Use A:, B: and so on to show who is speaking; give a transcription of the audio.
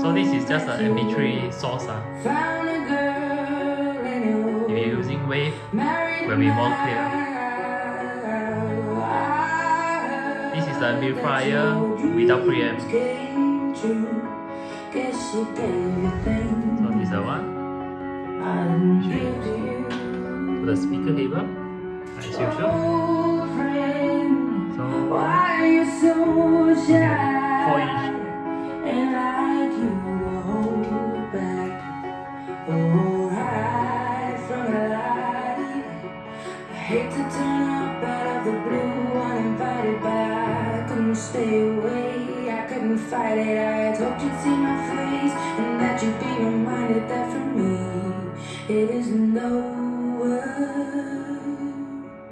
A: So this is just an MP3 source. If you're using Wave, will be more clear. This is an amplifier without preamp. So this is the one. To the speaker cable, as usual. So 4-inch. Hate to turn up out of the blue uninvited, but I couldn't stay away. I couldn't fight it. I hoped you'd see my face and that you'd be reminded that for me it isn't over.